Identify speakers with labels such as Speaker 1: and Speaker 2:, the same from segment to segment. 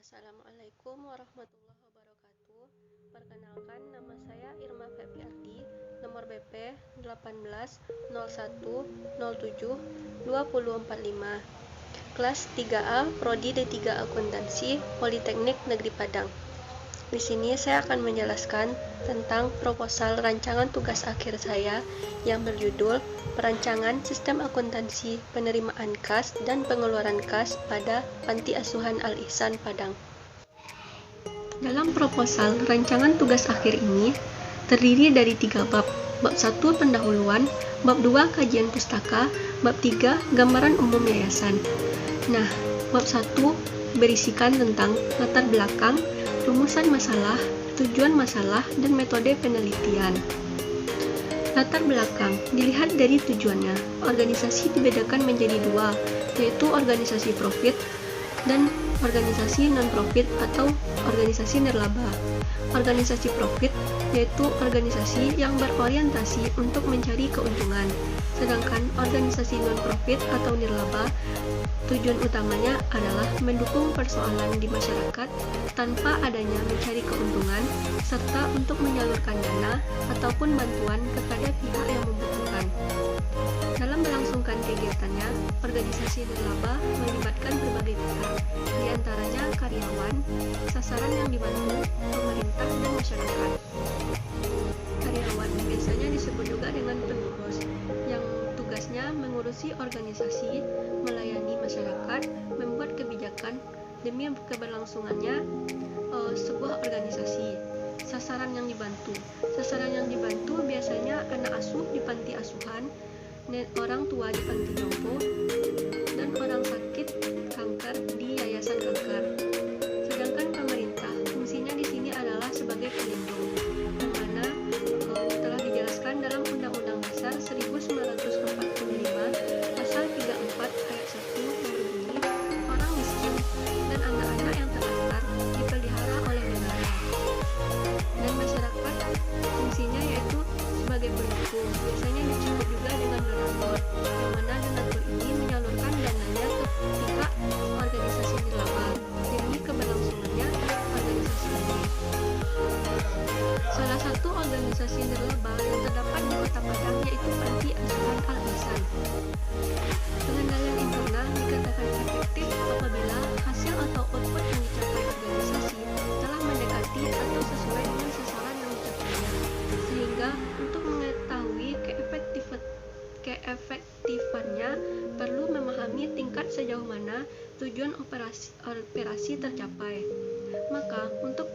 Speaker 1: Assalamualaikum warahmatullahi wabarakatuh. Perkenalkan, nama saya Irma Febriardi, nomor BP 1801072045, kelas 3A, Prodi D3 Akuntansi, Politeknik Negeri Padang. Di sini saya akan menjelaskan tentang proposal rancangan tugas akhir saya yang berjudul Perancangan Sistem Akuntansi Penerimaan Kas dan Pengeluaran Kas pada Panti Asuhan Al-Ihsan Padang. Dalam proposal rancangan tugas akhir ini terdiri dari 3 bab. Bab 1 pendahuluan, bab 2 kajian pustaka, bab 3 gambaran umum yayasan. Nah, bab 1 berisikan tentang latar belakang, rumusan masalah, tujuan masalah, dan metode penelitian. Latar belakang dilihat dari tujuannya. Organisasi dibedakan menjadi 2, yaitu organisasi profit dan organisasi non-profit atau organisasi nirlaba. Organisasi profit yaitu organisasi yang berorientasi untuk mencari keuntungan, sedangkan organisasi non-profit atau nirlaba tujuan utamanya adalah mendukung persoalan di masyarakat tanpa adanya mencari keuntungan, serta untuk menyalurkan dana ataupun bantuan kepada pihak yang membutuhkan. Dalam melangsungkan kegiatannya, organisasi nirlaba melibatkan berbagai pihak, diantaranya karyawan, sasaran yang dibantu, pemerintah, dan masyarakat. Karyawan biasanya disebut juga dengan pengurus, yang tugasnya mengurusi organisasi, melayani masyarakat, membuat kebijakan demi keberlangsungannya sebuah organisasi. Sasaran yang dibantu biasanya anak asuh di panti asuhan, orang tua di panti jompo, dan orang sakit kanker di yayasan kanker. Sedangkan pemerintah fungsinya di sini adalah sebagai pelindung, yang mana telah dijelaskan dalam Undang-Undang Dasar 1945 pasal 34 ayat 1 yang berbunyi, orang miskin dan anak-anak yang terlantar dipelihara oleh negara. Dan masyarakat fungsinya yaitu sebagai pendukung, biasanya disebut juga dengan donatur, yang mana donatur ini menyalurkan dananya ke pihak organisasi nirlaba demi keberlangsungannya organisasi ini. Salah satu organisasi nirlaba yang terdapat di Kota Padang yaitu Panti Asuhan Al-Ihsan. Pengendalian internal dikatakan efektif apabila hasil atau output yang dicapai organisasi telah mendekati atau sesuai dengan sasaran yang dicapainya, sehingga untuk mengetahui keefektifannya perlu memahami tingkat sejauh mana tujuan operasi tercapai. Maka untuk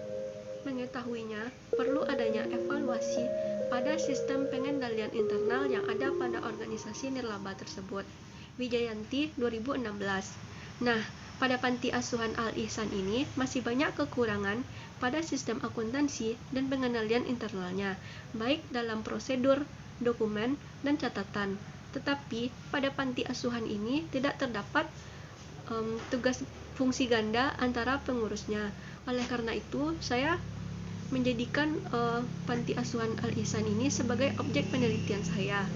Speaker 1: mengetahuinya perlu adanya evaluasi pada sistem pengendalian internal yang ada pada organisasi nirlaba tersebut. Wijayanti 2016. Nah, pada Panti Asuhan Al-Ihsan ini masih banyak kekurangan pada sistem akuntansi dan pengendalian internalnya, baik dalam prosedur, dokumen, dan catatan. Tetapi pada panti asuhan ini tidak terdapat tugas fungsi ganda antara pengurusnya. Oleh karena itu, saya menjadikan Panti Asuhan Al-Ihsan ini sebagai objek penelitian saya,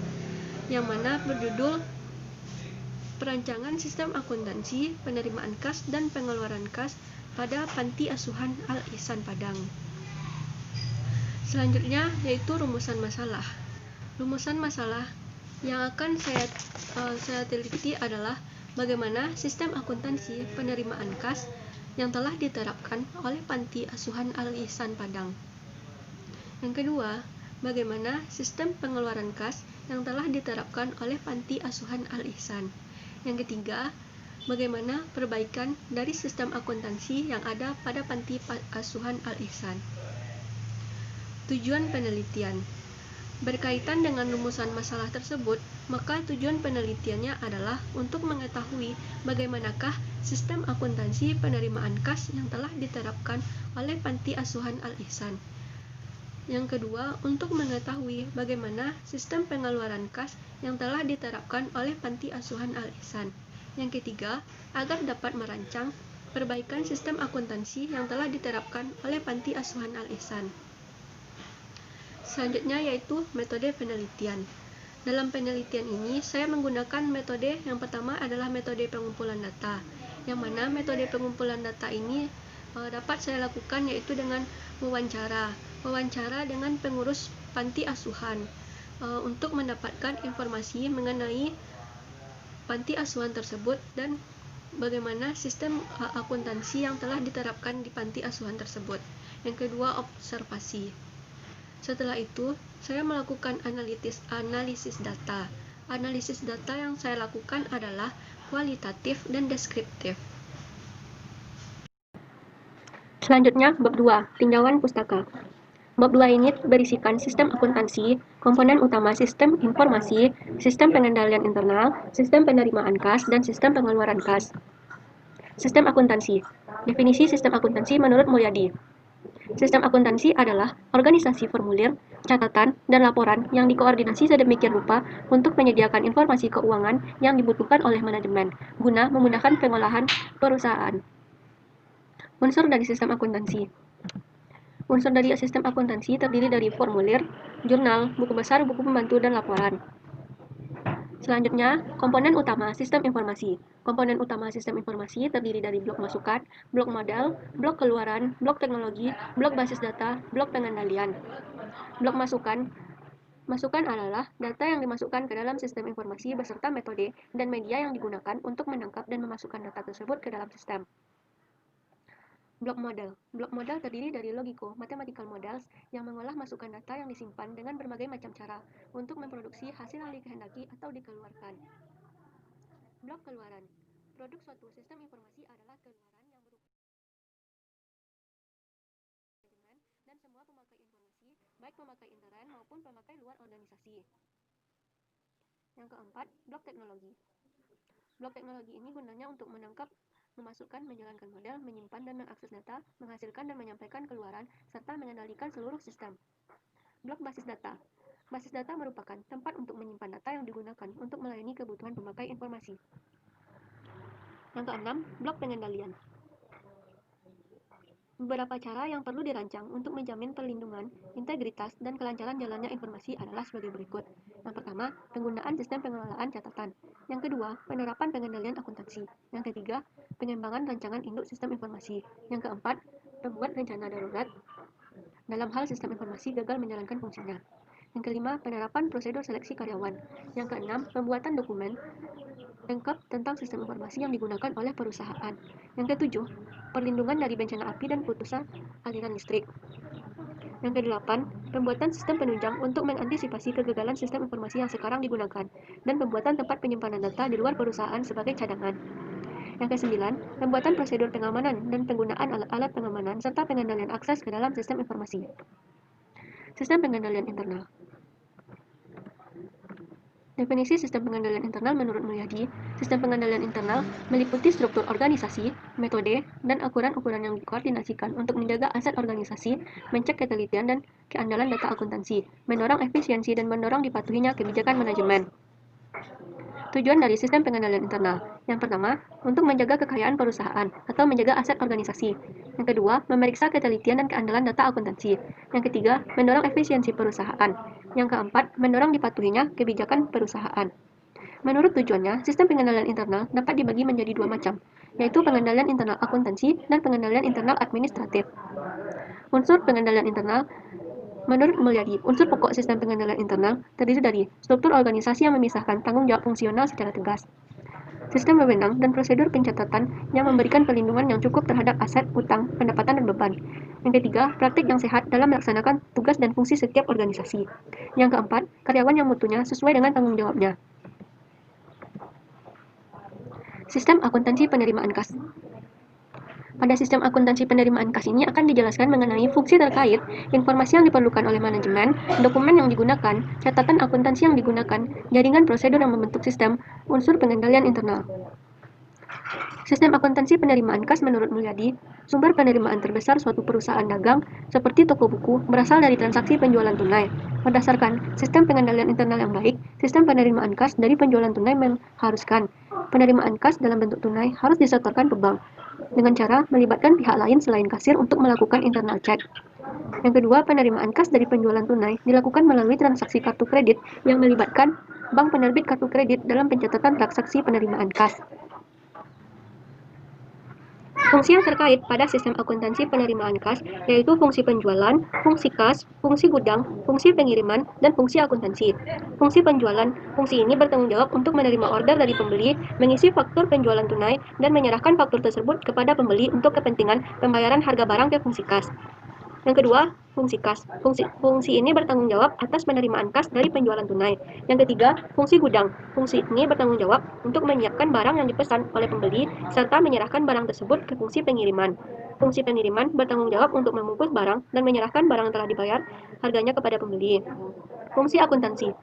Speaker 1: yang mana berjudul Perancangan Sistem Akuntansi Penerimaan Kas dan Pengeluaran Kas pada Panti Asuhan Al-Ihsan Padang. Selanjutnya yaitu rumusan masalah. Rumusan masalah yang akan saya teliti adalah bagaimana sistem akuntansi penerimaan kas yang telah diterapkan oleh Panti Asuhan Al-Ihsan Padang. Yang kedua, bagaimana sistem pengeluaran kas yang telah diterapkan oleh Panti Asuhan Al-Ihsan. Yang ketiga, bagaimana perbaikan dari sistem akuntansi yang ada pada Panti Asuhan Al-Ihsan. Tujuan penelitian. Berkaitan dengan rumusan masalah tersebut, maka tujuan penelitiannya adalah untuk mengetahui bagaimanakah sistem akuntansi penerimaan kas yang telah diterapkan oleh Panti Asuhan Al-Ihsan. Yang kedua, untuk mengetahui bagaimana sistem pengeluaran kas yang telah diterapkan oleh Panti Asuhan Al-Ihsan. Yang ketiga, agar dapat merancang perbaikan sistem akuntansi yang telah diterapkan oleh Panti Asuhan Al-Ihsan. Selanjutnya yaitu metode penelitian. Dalam penelitian ini, saya menggunakan metode yang pertama adalah metode pengumpulan data, yang mana metode pengumpulan data ini dapat saya lakukan yaitu dengan wawancara dengan pengurus panti asuhan untuk mendapatkan informasi mengenai panti asuhan tersebut dan bagaimana sistem akuntansi yang telah diterapkan di panti asuhan tersebut. Yang kedua, observasi. Setelah itu, saya melakukan analisis data. Analisis data yang saya lakukan adalah kualitatif dan deskriptif. Selanjutnya, bab 2, tinjauan pustaka. Bab 2 ini berisikan sistem akuntansi, komponen utama sistem informasi, sistem pengendalian internal, sistem penerimaan kas, dan sistem pengeluaran kas. Sistem akuntansi. Definisi sistem akuntansi menurut Mulyadi. Sistem akuntansi adalah organisasi formulir, catatan, dan laporan yang dikoordinasi sedemikian rupa untuk menyediakan informasi keuangan yang dibutuhkan oleh manajemen guna memudahkan pengolahan perusahaan. Unsur dari sistem akuntansi. Unsur dari sistem akuntansi terdiri dari formulir, jurnal, buku besar, buku pembantu, dan laporan. Selanjutnya, komponen utama sistem informasi. Komponen utama sistem informasi terdiri dari blok masukan, blok modal, blok keluaran, blok teknologi, blok basis data, blok pengendalian. Blok masukan. Masukan adalah data yang dimasukkan ke dalam sistem informasi beserta metode dan media yang digunakan untuk menangkap dan memasukkan data tersebut ke dalam sistem. Blok modal. Blok modal terdiri dari logiko, mathematical models, yang mengolah masukan data yang disimpan dengan berbagai macam cara untuk memproduksi hasil yang dikehendaki atau dikeluarkan. Blok keluaran. Produk suatu sistem informasi adalah keluaran yang berupa manajemen dan semua pemakai informasi, baik pemakai intern maupun pemakai luar organisasi. Yang keempat, blok teknologi. Blok teknologi ini gunanya untuk menangkap, memasukkan, menjalankan model, menyimpan dan mengakses data, menghasilkan dan menyampaikan keluaran, serta mengendalikan seluruh sistem. Blok basis data. Basis data merupakan tempat untuk menyimpan data yang digunakan untuk melayani kebutuhan pemakai informasi. Yang keenam, blok pengendalian. Beberapa cara yang perlu dirancang untuk menjamin perlindungan, integritas, dan kelancaran jalannya informasi adalah sebagai berikut. Yang pertama, penggunaan sistem pengelolaan catatan. Yang kedua, penerapan pengendalian akuntansi. Yang ketiga, pengembangan rancangan induk sistem informasi. Yang keempat, membuat rencana darurat dalam hal sistem informasi gagal menjalankan fungsinya. Yang kelima, penerapan prosedur seleksi karyawan. Yang keenam, pembuatan dokumen lengkap tentang sistem informasi yang digunakan oleh perusahaan. Yang ketujuh, perlindungan dari bencana api dan putusan aliran listrik. Yang kedelapan, pembuatan sistem penunjang untuk mengantisipasi kegagalan sistem informasi yang sekarang digunakan, dan pembuatan tempat penyimpanan data di luar perusahaan sebagai cadangan. Yang kesembilan, pembuatan prosedur pengamanan dan penggunaan alat-alat pengamanan serta pengendalian akses ke dalam sistem informasi. Sistem pengendalian internal. Definisi sistem pengendalian internal menurut Mulyadi, sistem pengendalian internal meliputi struktur organisasi, metode, dan ukuran-ukuran yang dikoordinasikan untuk menjaga aset organisasi, mencek ketelitian dan keandalan data akuntansi, mendorong efisiensi dan mendorong dipatuhinya kebijakan manajemen. Tujuan dari sistem pengendalian internal. Yang pertama, untuk menjaga kekayaan perusahaan atau menjaga aset organisasi. Yang kedua, memeriksa ketelitian dan keandalan data akuntansi. Yang ketiga, mendorong efisiensi perusahaan. Yang keempat, mendorong dipatuhinya kebijakan perusahaan. Menurut tujuannya, sistem pengendalian internal dapat dibagi menjadi dua macam, yaitu pengendalian internal akuntansi dan pengendalian internal administratif. Unsur pengendalian internal. Menurut Mulyadi, unsur pokok sistem pengendalian internal terdiri dari struktur organisasi yang memisahkan tanggung jawab fungsional secara tegas, sistem wewenang dan prosedur pencatatan yang memberikan perlindungan yang cukup terhadap aset, utang, pendapatan, dan beban. Yang ketiga, praktik yang sehat dalam melaksanakan tugas dan fungsi setiap organisasi. Yang keempat, karyawan yang mutunya sesuai dengan tanggung jawabnya. Sistem akuntansi penerimaan kas. Pada sistem akuntansi penerimaan kas ini akan dijelaskan mengenai fungsi terkait, informasi yang diperlukan oleh manajemen, dokumen yang digunakan, catatan akuntansi yang digunakan, jaringan prosedur yang membentuk sistem, unsur pengendalian internal. Sistem akuntansi penerimaan kas menurut Mulyadi, sumber penerimaan terbesar suatu perusahaan dagang, seperti toko buku, berasal dari transaksi penjualan tunai. Berdasarkan sistem pengendalian internal yang baik, sistem penerimaan kas dari penjualan tunai mengharuskan penerimaan kas dalam bentuk tunai harus disetorkan ke bank, dengan cara melibatkan pihak lain selain kasir untuk melakukan internal check. Yang kedua, penerimaan kas dari penjualan tunai dilakukan melalui transaksi kartu kredit yang melibatkan bank penerbit kartu kredit dalam pencatatan transaksi penerimaan kas. Fungsi yang terkait pada sistem akuntansi penerimaan kas yaitu fungsi penjualan, fungsi kas, fungsi gudang, fungsi pengiriman, dan fungsi akuntansi. Fungsi penjualan, fungsi ini bertanggung jawab untuk menerima order dari pembeli, mengisi faktur penjualan tunai, dan menyerahkan faktur tersebut kepada pembeli untuk kepentingan pembayaran harga barang ke fungsi kas. Yang kedua, fungsi kas. Fungsi ini bertanggung jawab atas penerimaan kas dari penjualan tunai. Yang ketiga, fungsi gudang. Fungsi ini bertanggung jawab untuk menyiapkan barang yang dipesan oleh pembeli serta menyerahkan barang tersebut ke fungsi pengiriman. Fungsi pengiriman bertanggung jawab untuk membungkus barang dan menyerahkan barang yang telah dibayar harganya kepada pembeli. Fungsi akuntansi.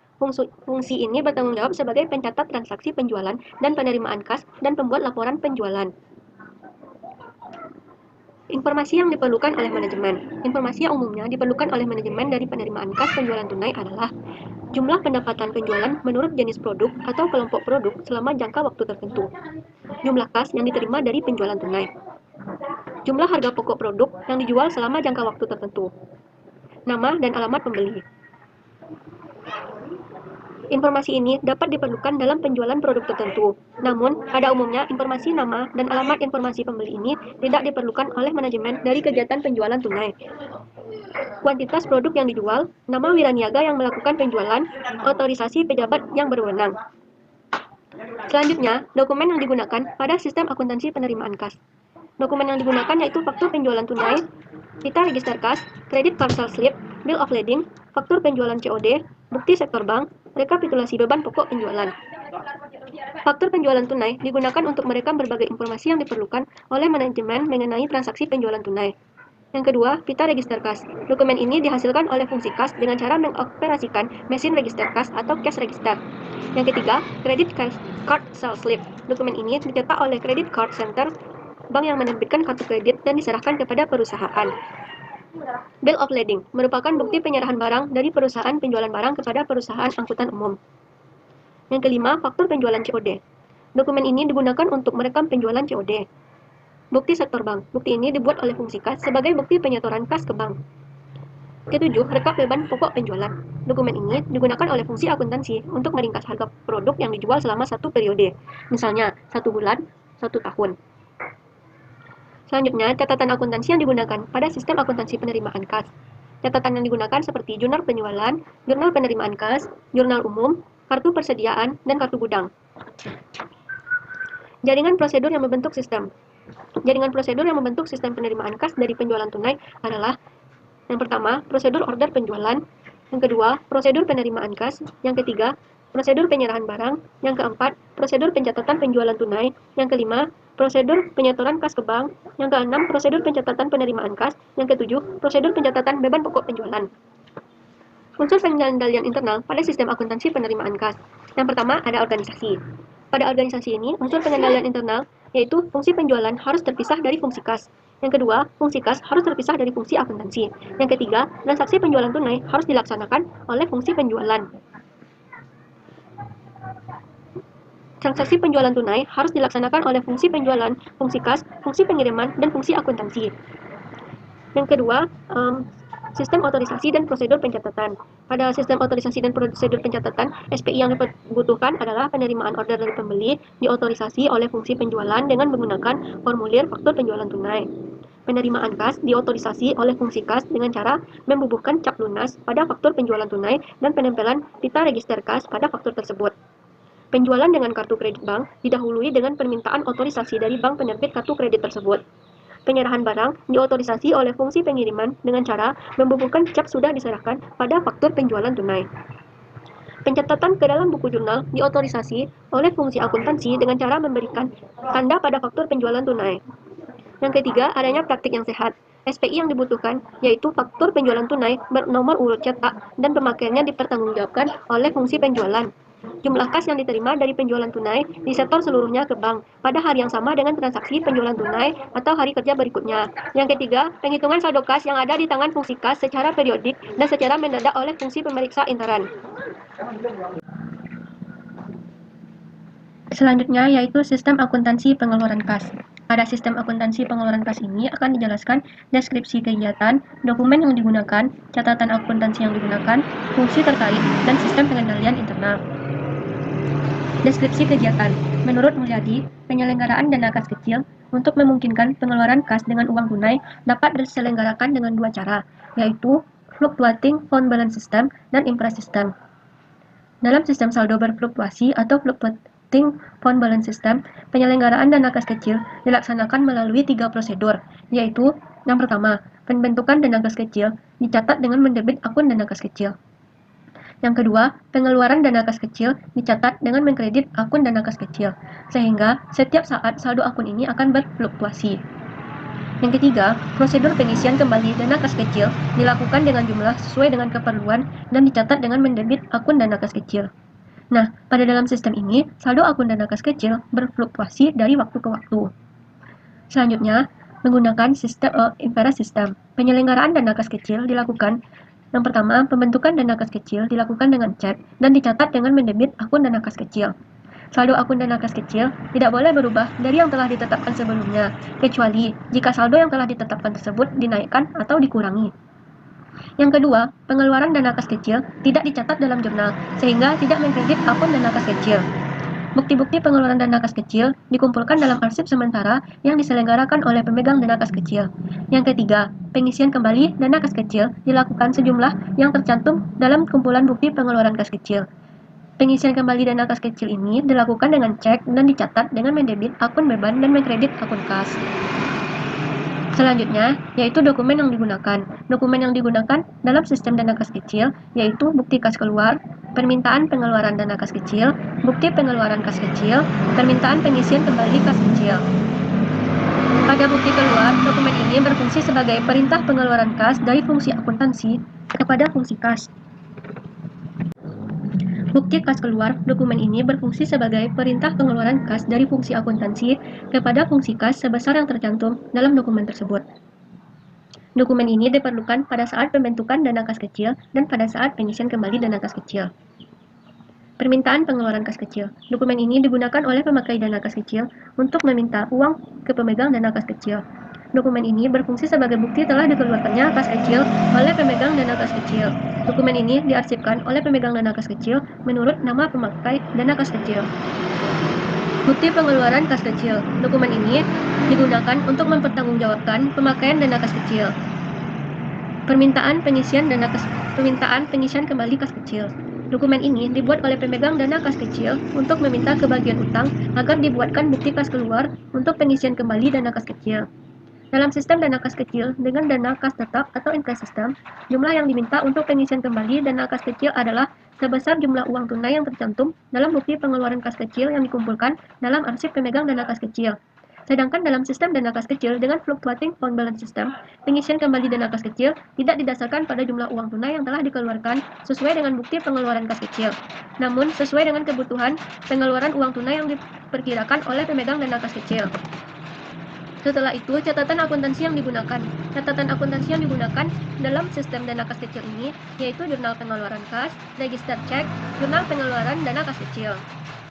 Speaker 1: Fungsi ini bertanggung jawab sebagai pencatat transaksi penjualan dan penerimaan kas dan pembuat laporan penjualan. Informasi yang diperlukan oleh manajemen. Informasi yang umumnya diperlukan oleh manajemen dari penerimaan kas penjualan tunai adalah jumlah pendapatan penjualan menurut jenis produk atau kelompok produk selama jangka waktu tertentu, jumlah kas yang diterima dari penjualan tunai, jumlah harga pokok produk yang dijual selama jangka waktu tertentu, nama dan alamat pembeli. Informasi ini dapat diperlukan dalam penjualan produk tertentu. Namun, pada umumnya informasi nama dan alamat informasi pembeli ini tidak diperlukan oleh manajemen dari kegiatan penjualan tunai. Kuantitas produk yang dijual, nama wiraniaga yang melakukan penjualan, otorisasi pejabat yang berwenang. Selanjutnya, dokumen yang digunakan pada sistem akuntansi penerimaan kas. Dokumen yang digunakan yaitu faktur penjualan tunai, pita register kas, kredit parcel slip, bill of lading, faktur penjualan COD, bukti sektor bank, rekapitulasi beban pokok penjualan. Faktur penjualan tunai digunakan untuk merekam berbagai informasi yang diperlukan oleh manajemen mengenai transaksi penjualan tunai. Yang kedua, pita register kas. Dokumen ini dihasilkan oleh fungsi kas dengan cara mengoperasikan mesin register kas atau cash register. Yang ketiga, credit card sales slip. Dokumen ini dicetak oleh credit card center, bank yang menerbitkan kartu kredit dan diserahkan kepada perusahaan. Bill of lading merupakan bukti penyerahan barang dari perusahaan penjualan barang kepada perusahaan angkutan umum. Yang kelima, faktur penjualan COD. Dokumen ini digunakan untuk merekam penjualan COD. Bukti sektor bank. Bukti ini dibuat oleh fungsi kas sebagai bukti penyetoran kas ke bank. Ketujuh, rekap beban pokok penjualan. Dokumen ini digunakan oleh fungsi akuntansi untuk meringkas harga produk yang dijual selama satu periode, misalnya 1 bulan, 1 tahun. Selanjutnya, catatan akuntansi yang digunakan pada sistem akuntansi penerimaan kas. Catatan yang digunakan seperti jurnal penjualan, jurnal penerimaan kas, jurnal umum, kartu persediaan, dan kartu gudang. Jaringan prosedur yang membentuk sistem. Jaringan prosedur yang membentuk sistem penerimaan kas dari penjualan tunai adalah yang pertama, prosedur order penjualan, yang kedua, prosedur penerimaan kas, yang ketiga, prosedur penyerahan barang, yang keempat, prosedur pencatatan penjualan tunai, yang kelima, prosedur penyetoran kas ke bank, yang keenam, prosedur pencatatan penerimaan kas, yang ketujuh, prosedur pencatatan beban pokok penjualan. Unsur pengendalian internal pada sistem akuntansi penerimaan kas. Yang pertama, ada organisasi. Pada organisasi ini, unsur pengendalian internal yaitu fungsi penjualan harus terpisah dari fungsi kas. Yang kedua, fungsi kas harus terpisah dari fungsi akuntansi. Yang ketiga, transaksi penjualan tunai harus dilaksanakan oleh fungsi penjualan. Transaksi penjualan tunai harus dilaksanakan oleh fungsi penjualan, fungsi kas, fungsi pengiriman, dan fungsi akuntansi. Yang kedua, sistem otorisasi dan prosedur pencatatan. Pada sistem otorisasi dan prosedur pencatatan, SPI yang dibutuhkan adalah penerimaan order dari pembeli diotorisasi oleh fungsi penjualan dengan menggunakan formulir faktur penjualan tunai. Penerimaan kas diotorisasi oleh fungsi kas dengan cara membubuhkan cap lunas pada faktur penjualan tunai dan penempelan pita register kas pada faktur tersebut. Penjualan dengan kartu kredit bank didahului dengan permintaan otorisasi dari bank penerbit kartu kredit tersebut. Penyerahan barang diotorisasi oleh fungsi pengiriman dengan cara membubuhkan cap sudah diserahkan pada faktur penjualan tunai. Pencatatan ke dalam buku jurnal diotorisasi oleh fungsi akuntansi dengan cara memberikan tanda pada faktur penjualan tunai. Yang ketiga, adanya praktik yang sehat. SPI yang dibutuhkan yaitu faktur penjualan tunai bernomor urut cetak dan pemakaiannya dipertanggungjawabkan oleh fungsi penjualan. Jumlah kas yang diterima dari penjualan tunai disetor seluruhnya ke bank pada hari yang sama dengan transaksi penjualan tunai atau hari kerja berikutnya. Yang ketiga, penghitungan saldo kas yang ada di tangan fungsi kas secara periodik dan secara mendadak oleh fungsi pemeriksa intern. Selanjutnya yaitu sistem akuntansi pengeluaran kas. Pada sistem akuntansi pengeluaran kas ini akan dijelaskan deskripsi kegiatan, dokumen yang digunakan, catatan akuntansi yang digunakan, fungsi terkait, dan sistem pengendalian internal. Deskripsi kegiatan. Menurut Mulyadi, penyelenggaraan dana kas kecil untuk memungkinkan pengeluaran kas dengan uang tunai dapat diselenggarakan dengan dua cara, yaitu Fluctuating Fund Balance System dan Impress System. Dalam sistem saldo berfluktuasi atau Fluctuating Fund Balance System, penyelenggaraan dana kas kecil dilaksanakan melalui 3 prosedur, yaitu yang pertama, pembentukan dana kas kecil dicatat dengan mendebit akun dana kas kecil. Yang kedua, pengeluaran dana kas kecil dicatat dengan mengkredit akun dana kas kecil, sehingga setiap saat saldo akun ini akan berfluktuasi. Yang ketiga, prosedur pengisian kembali dana kas kecil dilakukan dengan jumlah sesuai dengan keperluan dan dicatat dengan mendebit akun dana kas kecil. Nah, pada dalam sistem ini, saldo akun dana kas kecil berfluktuasi dari waktu ke waktu. Selanjutnya, menggunakan sistem Impress System. Penyelenggaraan dana kas kecil dilakukan. Yang pertama, pembentukan dana kas kecil dilakukan dengan cek dan dicatat dengan mendebit akun dana kas kecil. Saldo akun dana kas kecil tidak boleh berubah dari yang telah ditetapkan sebelumnya, kecuali jika saldo yang telah ditetapkan tersebut dinaikkan atau dikurangi. Yang kedua, pengeluaran dana kas kecil tidak dicatat dalam jurnal, sehingga tidak mengkredit akun dana kas kecil. Bukti-bukti pengeluaran dana kas kecil dikumpulkan dalam arsip sementara yang diselenggarakan oleh pemegang dana kas kecil. Yang ketiga, pengisian kembali dana kas kecil dilakukan sejumlah yang tercantum dalam kumpulan bukti pengeluaran kas kecil. Pengisian kembali dana kas kecil ini dilakukan dengan cek dan dicatat dengan mendebit akun beban dan mengkredit akun kas. Selanjutnya, yaitu dokumen yang digunakan. Dokumen yang digunakan dalam sistem dana kas kecil yaitu bukti kas keluar, permintaan pengeluaran dana kas kecil, bukti pengeluaran kas kecil, permintaan pengisian kembali kas kecil. Pada bukti keluar, dokumen ini berfungsi sebagai perintah pengeluaran kas dari fungsi akuntansi kepada fungsi kas. Bukti kas keluar, dokumen ini berfungsi sebagai perintah pengeluaran kas dari fungsi akuntansi kepada fungsi kas sebesar yang tercantum dalam dokumen tersebut. Dokumen ini diperlukan pada saat pembentukan dana kas kecil dan pada saat pengisian kembali dana kas kecil. Permintaan pengeluaran kas kecil. Dokumen ini digunakan oleh pemakai dana kas kecil untuk meminta uang ke pemegang dana kas kecil. Dokumen ini berfungsi sebagai bukti telah dikeluarkannya kas kecil oleh pemegang dana kas kecil. Dokumen ini diarsipkan oleh pemegang dana kas kecil menurut nama pemakai dana kas kecil. Bukti pengeluaran kas kecil. Dokumen ini digunakan untuk mempertanggungjawabkan pemakaian dana kas kecil. Permintaan pengisian kembali kas kecil. Dokumen ini dibuat oleh pemegang dana kas kecil untuk meminta kebagian utang agar dibuatkan bukti kas keluar untuk pengisian kembali dana kas kecil. Dalam sistem dana kas kecil dengan dana kas tetap atau Impress System, jumlah yang diminta untuk pengisian kembali dana kas kecil adalah sebesar jumlah uang tunai yang tercantum dalam bukti pengeluaran kas kecil yang dikumpulkan dalam arsip pemegang dana kas kecil. Sedangkan dalam sistem dana kas kecil dengan Fluctuating Fund Balance System, pengisian kembali dana kas kecil tidak didasarkan pada jumlah uang tunai yang telah dikeluarkan sesuai dengan bukti pengeluaran kas kecil, namun sesuai dengan kebutuhan pengeluaran uang tunai yang diperkirakan oleh pemegang dana kas kecil. Setelah itu, catatan akuntansi yang digunakan. Catatan akuntansi yang digunakan dalam sistem dana kas kecil ini yaitu jurnal pengeluaran kas, register cek, jurnal pengeluaran dana kas kecil.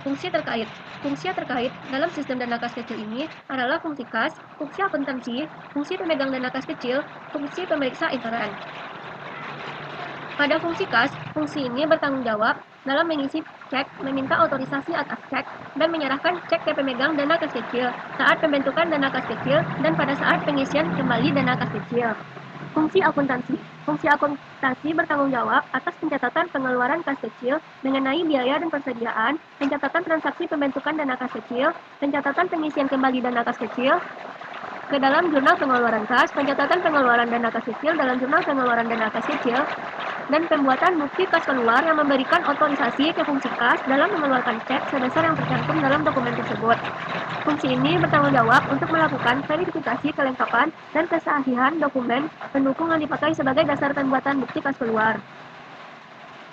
Speaker 1: Fungsi terkait. Fungsi terkait dalam sistem dana kas kecil ini adalah fungsi kas, fungsi akuntansi, fungsi pemegang dana kas kecil, fungsi pemeriksa intern. Pada fungsi kas, fungsi ini bertanggung jawab dalam mengisi cek, meminta otorisasi atas cek, dan menyerahkan cek ke pemegang dana kas kecil saat pembentukan dana kas kecil dan pada saat pengisian kembali dana kas kecil. Fungsi akuntansi. Fungsi akuntansi bertanggung jawab atas pencatatan pengeluaran kas kecil mengenai biaya dan persediaan, pencatatan transaksi pembentukan dana kas kecil, pencatatan pengisian kembali dana kas kecil ke dalam jurnal pengeluaran kas, pencatatan pengeluaran dana kas kecil dalam jurnal pengeluaran dana kas kecil, dan pembuatan bukti kas keluar yang memberikan otorisasi ke fungsi kas dalam mengeluarkan cek sebesar yang tercantum dalam dokumen tersebut. Fungsi ini bertanggung jawab untuk melakukan verifikasi kelengkapan dan kesahihan dokumen pendukung yang dipakai sebagai dasar pembuatan bukti kas keluar.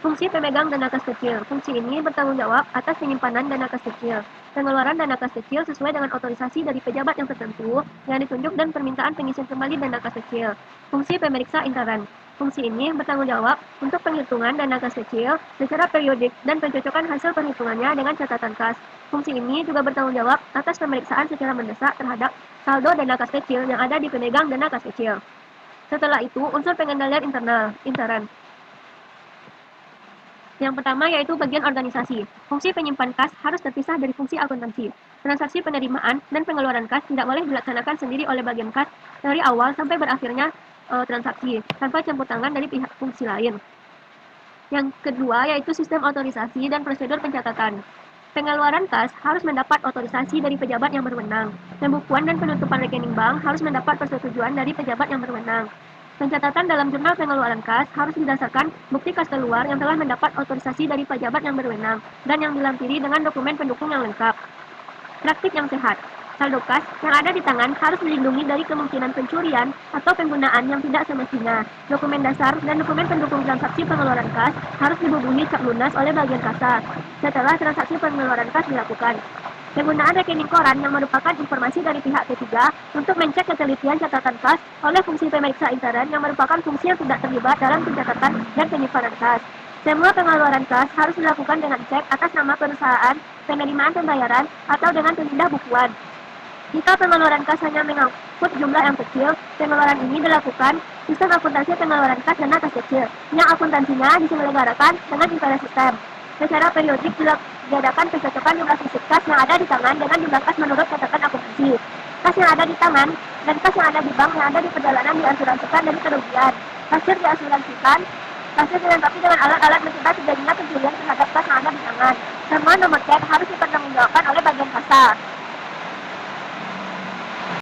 Speaker 1: Fungsi pemegang dana kas kecil. Fungsi ini bertanggung jawab atas penyimpanan dana kas kecil, pengeluaran dana kas kecil sesuai dengan otorisasi dari pejabat yang tertentu yang ditunjuk dan permintaan pengisian kembali dana kas kecil. Fungsi pemeriksa intern. Fungsi ini bertanggung jawab untuk penghitungan dana kas kecil secara periodik dan pencocokan hasil perhitungannya dengan catatan kas. Fungsi ini juga bertanggung jawab atas pemeriksaan secara mendesak terhadap saldo dana kas kecil yang ada di pemegang dana kas kecil. Setelah itu, unsur pengendalian intern. Yang pertama yaitu bagian organisasi. Fungsi penyimpan kas harus terpisah dari fungsi akuntansi. Transaksi penerimaan dan pengeluaran kas tidak boleh dilaksanakan sendiri oleh bagian kas dari awal sampai berakhirnya transaksi, tanpa campur tangan dari pihak fungsi lain. Yang kedua yaitu sistem otorisasi dan prosedur pencatatan. Pengeluaran kas harus mendapat otorisasi dari pejabat yang berwenang. Pembukuan dan penutupan rekening bank harus mendapat persetujuan dari pejabat yang berwenang. Pencatatan dalam jurnal pengeluaran kas harus didasarkan bukti kas keluar yang telah mendapat otorisasi dari pejabat yang berwenang dan yang dilampiri dengan dokumen pendukung yang lengkap. Praktik yang sehat. Saldo kas yang ada di tangan harus dilindungi dari kemungkinan pencurian atau penggunaan yang tidak semestinya. Dokumen dasar dan dokumen pendukung transaksi pengeluaran kas harus dibubuhi cek lunas oleh bagian kasa setelah transaksi pengeluaran kas dilakukan. Penggunaan rekening koran yang merupakan informasi dari pihak ketiga untuk mencek ketelitian catatan kas oleh fungsi pemeriksa intern yang merupakan fungsi yang tidak terlibat dalam pencatatan dan penyimpanan kas. Semua pengeluaran kas harus dilakukan dengan cek atas nama perusahaan, penerimaan pembayaran, atau dengan pemindah bukuan. Jika pengeluaran kas hanya mengangkut jumlah yang kecil, pengeluaran ini dilakukan sistem akuntansi pengeluaran kas dana kas kecil, yang akuntansinya diselenggarakan dengan IFRS sistem. Secara periodik diadakan pencocokan jumlah fisik kas yang ada di tangan dengan jumlah kas menurut catatan akuntansi. Kas yang ada di tangan dan kas yang ada di bank yang ada di perjalanan diasuransikan dari kerugian. Kasir diasuransikan, kasir dilengkapi dengan alat-alat mencegah terjadinya pencurian terhadap kas yang ada di tangan. Semua nomor cek harus dipertanggungjawabkan oleh bagian kasa.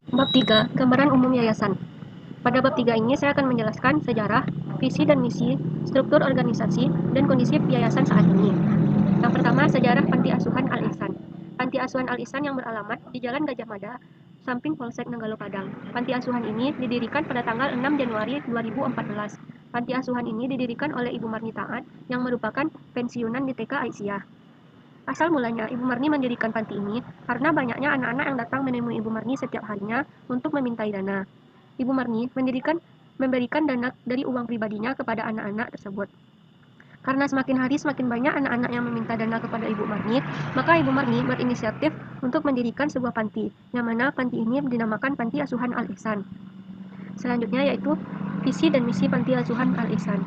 Speaker 1: Bab 3. Gambaran umum yayasan. Pada bab 3 ini saya akan menjelaskan sejarah, visi dan misi, struktur organisasi, dan kondisi yayasan saat ini. Yang pertama, sejarah Panti Asuhan Al-Ihsan. Panti Asuhan Al-Ihsan yang beralamat di Jalan Gajah Mada, samping Polsek Nanggalo Padang. Panti asuhan ini didirikan pada tanggal 6 Januari 2014. Panti asuhan ini didirikan oleh Ibu Marni Taat yang merupakan pensiunan di TK Aisyah. Asal mulanya Ibu Marni mendirikan panti ini karena banyaknya anak-anak yang datang menemui Ibu Marni setiap harinya untuk memintai dana. Ibu Marni memberikan dana dari uang pribadinya kepada anak-anak tersebut. Karena semakin hari semakin banyak anak-anak yang meminta dana kepada Ibu Marni, maka Ibu Marni berinisiatif untuk mendirikan sebuah panti, yang mana panti ini dinamakan Panti Asuhan Al-Ihsan. Selanjutnya yaitu visi dan misi Panti Asuhan Al-Ihsan.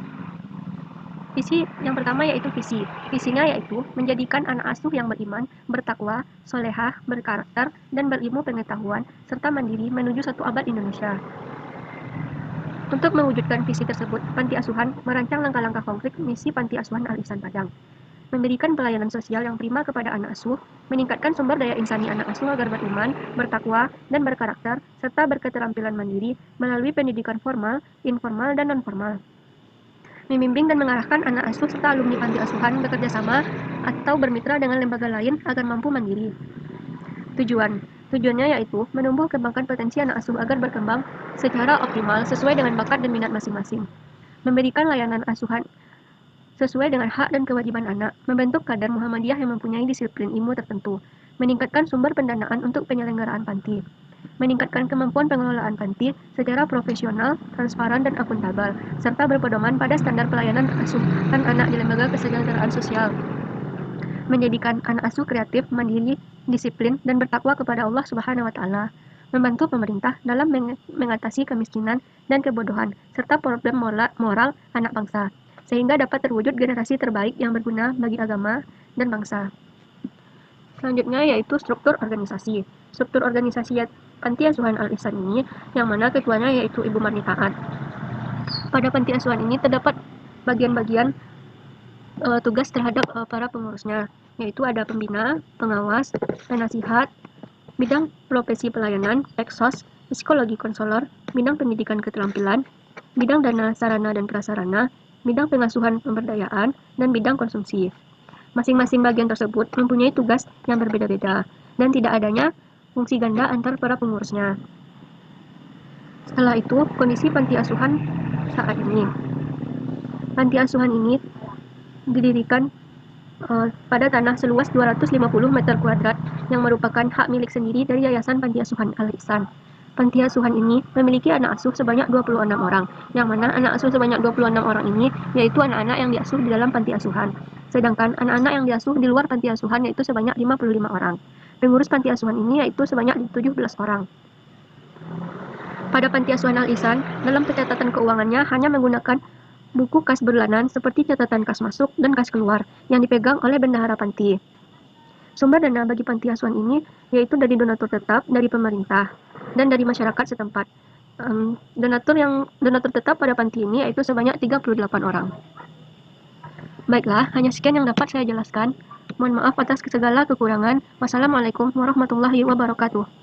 Speaker 1: Visi yang pertama yaitu visi. Visinya yaitu menjadikan anak asuh yang beriman, bertakwa, solehah, berkarakter, dan berilmu pengetahuan, serta mandiri menuju satu abad Indonesia. Untuk mewujudkan visi tersebut, Panti Asuhan merancang langkah-langkah konkret misi Panti Asuhan Al-Ihsan Padang. Memberikan pelayanan sosial yang prima kepada anak asuh, meningkatkan sumber daya insani anak asuh agar beriman, bertakwa, dan berkarakter, serta berketerampilan mandiri melalui pendidikan formal, informal, dan non-formal. Membimbing dan mengarahkan anak asuh serta alumni panti asuhan bekerja sama atau bermitra dengan lembaga lain agar mampu mandiri. Tujuannya yaitu menumbuh kembangkan potensi anak asuh agar berkembang secara optimal sesuai dengan bakat dan minat masing-masing. Memberikan layanan asuhan sesuai dengan hak dan kewajiban anak, membentuk kader Muhammadiyah yang mempunyai disiplin ilmu tertentu, meningkatkan sumber pendanaan untuk penyelenggaraan panti, meningkatkan kemampuan pengelolaan panti secara profesional, transparan, dan akuntabel, serta berpedoman pada standar pelayanan asuhan anak di lembaga kesejahteraan sosial. Menjadikan anak asuh kreatif, mandiri, disiplin, dan bertakwa kepada Allah Subhanahu wa Ta'ala. Membantu pemerintah dalam mengatasi kemiskinan dan kebodohan, serta problem moral anak bangsa, sehingga dapat terwujud generasi terbaik yang berguna bagi agama dan bangsa. Selanjutnya yaitu struktur organisasi. Struktur organisasi Panti Asuhan Al-Ihsan ini, yang mana ketuanya yaitu Ibu Marni Taat. Pada Panti Asuhan ini terdapat bagian-bagian tugas terhadap para pengurusnya, yaitu ada pembina, pengawas, penasihat, bidang profesi pelayanan, eksos, psikologi konselor, bidang pendidikan keterampilan, bidang dana sarana dan prasarana, bidang pengasuhan pemberdayaan, dan bidang konsumsi. Masing-masing bagian tersebut mempunyai tugas yang berbeda-beda, dan tidak adanya fungsi ganda antar para pengurusnya. Setelah itu, kondisi panti asuhan saat ini. Panti asuhan ini didirikan pada tanah seluas 250 meter kuadrat yang merupakan hak milik sendiri dari Yayasan Panti Asuhan Al-Ihsan. Panti asuhan ini memiliki anak asuh sebanyak 26 orang, yang mana anak asuh sebanyak 26 orang ini yaitu anak-anak yang diasuh di dalam panti asuhan. Sedangkan anak-anak yang diasuh di luar panti asuhan yaitu sebanyak 55 orang. Pengurus panti asuhan ini yaitu sebanyak 17 orang. Pada Panti Asuhan Al-Ihsan, dalam pencatatan keuangannya hanya menggunakan buku kas bulanan seperti catatan kas masuk dan kas keluar yang dipegang oleh bendahara panti. Sumber dana bagi panti asuhan ini yaitu dari donatur tetap dari pemerintah dan dari masyarakat setempat. Donatur tetap pada panti ini yaitu sebanyak 38 orang. Baiklah, hanya sekian yang dapat saya jelaskan. Mohon maaf atas segala kekurangan. Wassalamualaikum warahmatullahi wabarakatuh.